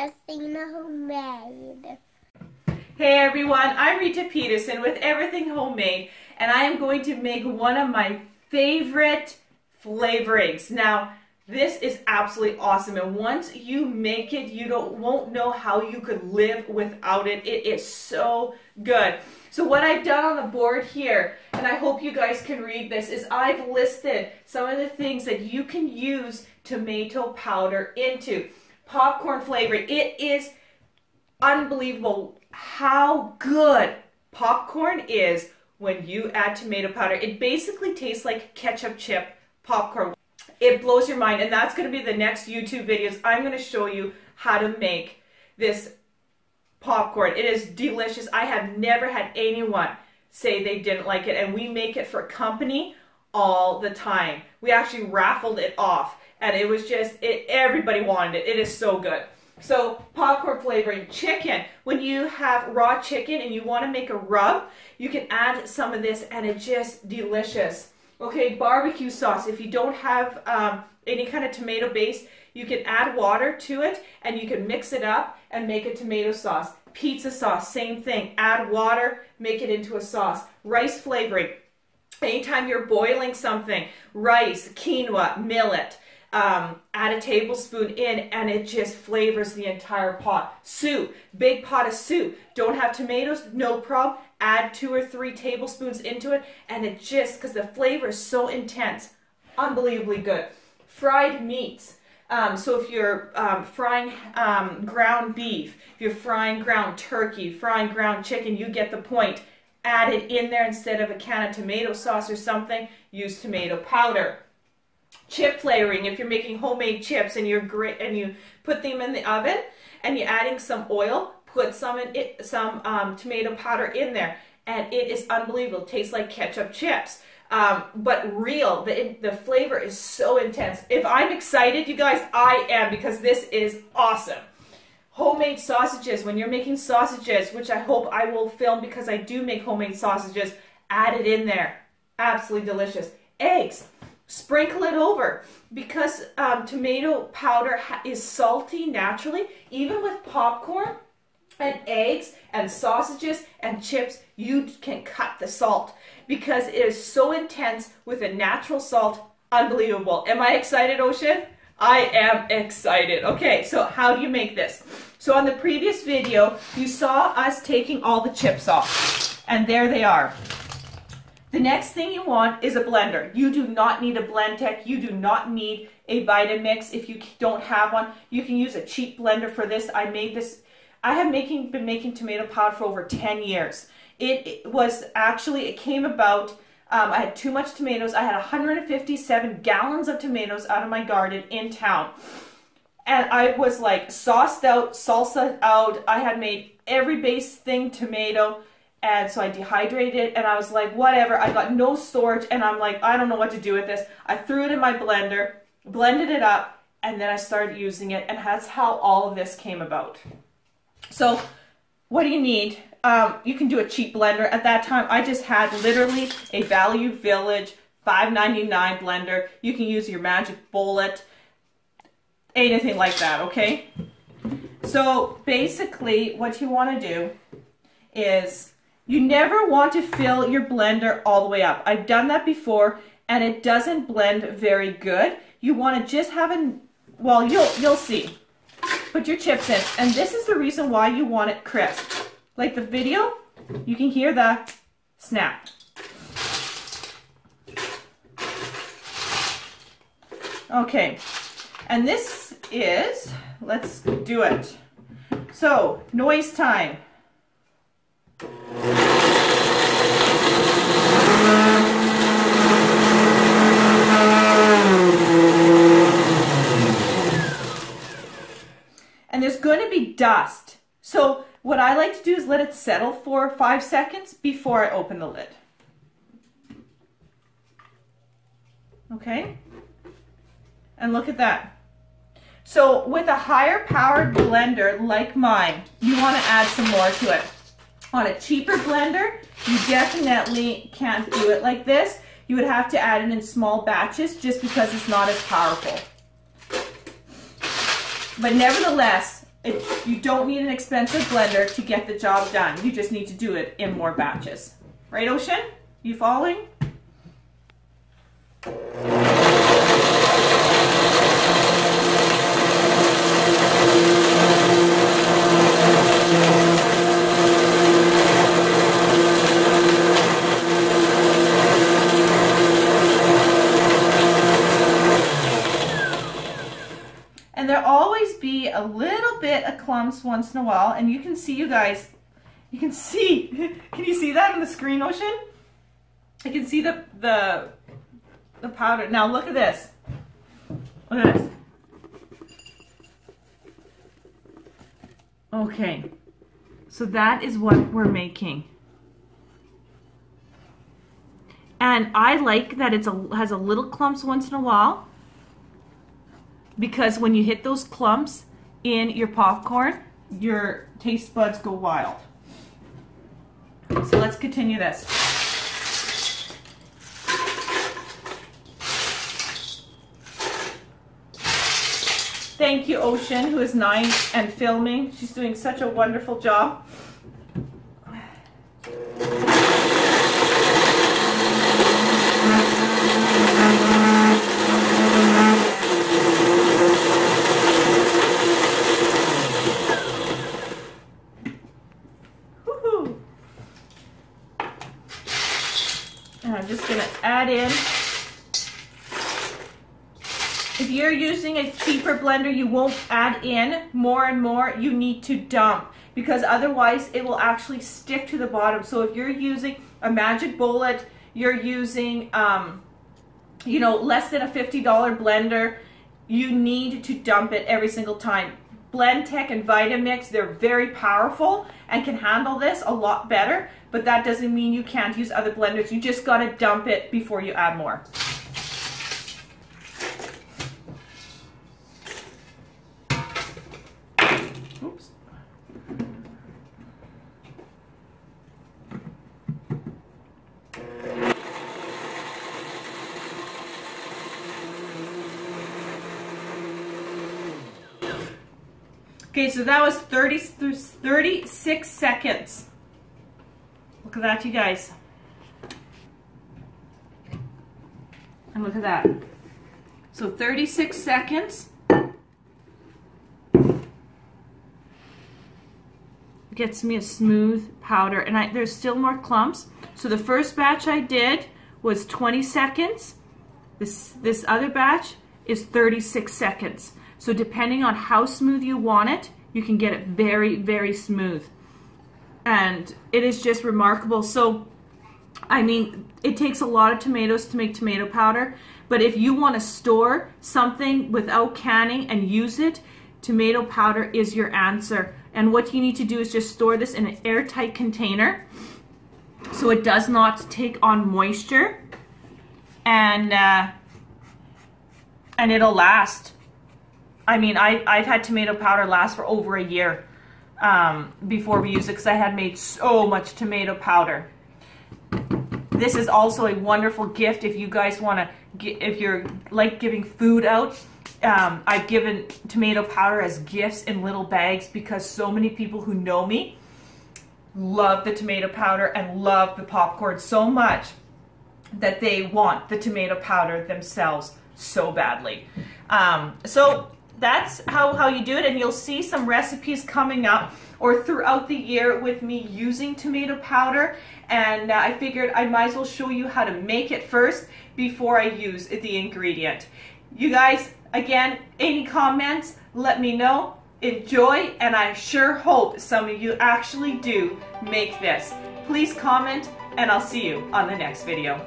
Everything Homemade. Hey everyone, I'm Rita Peterson with Everything Homemade, and I am going to make one of my favorite flavorings. Now, this is absolutely awesome, and once you make it, you won't know how you could live without it. It is so good. So what I've done on the board here, and I hope you guys can read this, is I've listed some of the things that you can use tomato powder into. Popcorn flavoring. It is unbelievable how good popcorn is when you add tomato powder. It basically tastes like ketchup chip popcorn. It blows your mind, and that's going to be the next YouTube videos. I'm going to show you how to make this popcorn. It is delicious. I have never had anyone say they didn't like it, and we make it for company all the time. We actually raffled it off, and it was just, everybody wanted it. It is so good. So popcorn flavoring. Chicken. When you have raw chicken and you want to make a rub, you can add some of this, and it's just delicious. Okay, barbecue sauce. If you don't have any kind of tomato base, you can add water to it and you can mix it up and make a tomato sauce. Pizza sauce, same thing. Add water, make it into a sauce. Rice flavoring. Anytime you're boiling something, rice, quinoa, millet, add a tablespoon in and it just flavors the entire pot. Soup, big pot of soup. Don't have tomatoes, no problem. Add 2 or 3 tablespoons into it, and it just, because the flavor is so intense, unbelievably good. Fried meats. So if you're frying ground beef, if you're frying ground turkey, frying ground chicken, you get the point. Add it in there instead of a can of tomato sauce or something. Use tomato powder. Chip flavoring. If you're making homemade chips and you put them in the oven and you're adding some oil, put some tomato powder in there, and it is unbelievable. It tastes like ketchup chips, but real. The flavor is so intense. If I'm excited, you guys, I am, because this is awesome. Homemade sausages. When you're making sausages, which I hope I will film because I do make homemade sausages, add it in there. Absolutely delicious. Eggs. Sprinkle it over, because tomato powder is salty naturally. Even with popcorn and eggs and sausages and chips, you can cut the salt because it is so intense with a natural salt. Unbelievable. Am I excited, Ocean? I am excited. Okay, so how do you make this? So on the previous video, you saw us taking all the chips off, and there they are. The next thing you want is a blender. You do not need a Blendtec. You do not need a Vitamix. If you don't have one, you can use a cheap blender for this. I made this. I have been making tomato powder for over 10 years. It came about, I had too much tomatoes. I had 157 gallons of tomatoes out of my garden in town. And I was like sauced out, salsa out. I had made every base thing tomato. And so I dehydrated it, and I was like, whatever, I got no storage, and I'm like, I don't know what to do with this. I threw it in my blender, blended it up, and then I started using it, and that's how all of this came about. So what do you need? You can do a cheap blender. At that time, I just had literally a Value Village $5.99 blender. You can use your Magic Bullet, anything like that, okay? So basically, what you want to do is, you never want to fill your blender all the way up. I've done that before, and it doesn't blend very good. You want to just have well, you'll see. Put your chips in, and this is the reason why you want it crisp. Like the video, you can hear the snap. Okay, and this is, let's do it. So, noise time. And there's going to be dust. So what I like to do is let it settle for 5 seconds before I open the lid. Okay? And look at that. So with a higher powered blender like mine, you want to add some more to it. On a cheaper blender, you definitely can't do it like this. You would have to add it in small batches just because it's not as powerful. But nevertheless, You don't need an expensive blender to get the job done. You just need to do it in more batches. Right, Ocean? You following? And there'll always be a little bit of clumps once in a while, and you can see, you guys, you can see, can you see that on the screen, Ocean? I can see the powder. Now look at this. Look at this. Okay, so that is what we're making. And I like that has a little clumps once in a while, because when you hit those clumps in your popcorn, your taste buds go wild. So let's continue this. Thank you, Ocean, who is 9 and filming. She's doing such a wonderful job. And I'm just going to add in. If you're using a cheaper blender, you won't add in more and more. You need to dump, because otherwise it will actually stick to the bottom. So if you're using a Magic Bullet, you're using, you know, less than a $50 blender, you need to dump it every single time. Blendtec and Vitamix, they're very powerful and can handle this a lot better, but that doesn't mean you can't use other blenders. You just got to dump it before you add more. Oops. Okay, so that was 36 seconds. Look at that, you guys. And look at that. So 36 seconds. Gets me a smooth powder. And there's still more clumps. So the first batch I did was 20 seconds. This other batch is 36 seconds. So depending on how smooth you want it, you can get it very, very smooth. And it is just remarkable. So, I mean, it takes a lot of tomatoes to make tomato powder, but if you want to store something without canning and use it, tomato powder is your answer. And what you need to do is just store this in an airtight container so it does not take on moisture, and it'll last. I mean, I've had tomato powder last for over a year before we use it, because I had made so much tomato powder. This is also a wonderful gift if you guys want to, if you're like giving food out. I've given tomato powder as gifts in little bags, because so many people who know me love the tomato powder and love the popcorn so much that they want the tomato powder themselves so badly. So that's how you do it, and you'll see some recipes coming up or throughout the year with me using tomato powder, and I figured I might as well show you how to make it first before I use the ingredient. You guys, again, any comments, let me know. Enjoy, and I sure hope some of you actually do make this. Please comment, and I'll see you on the next video.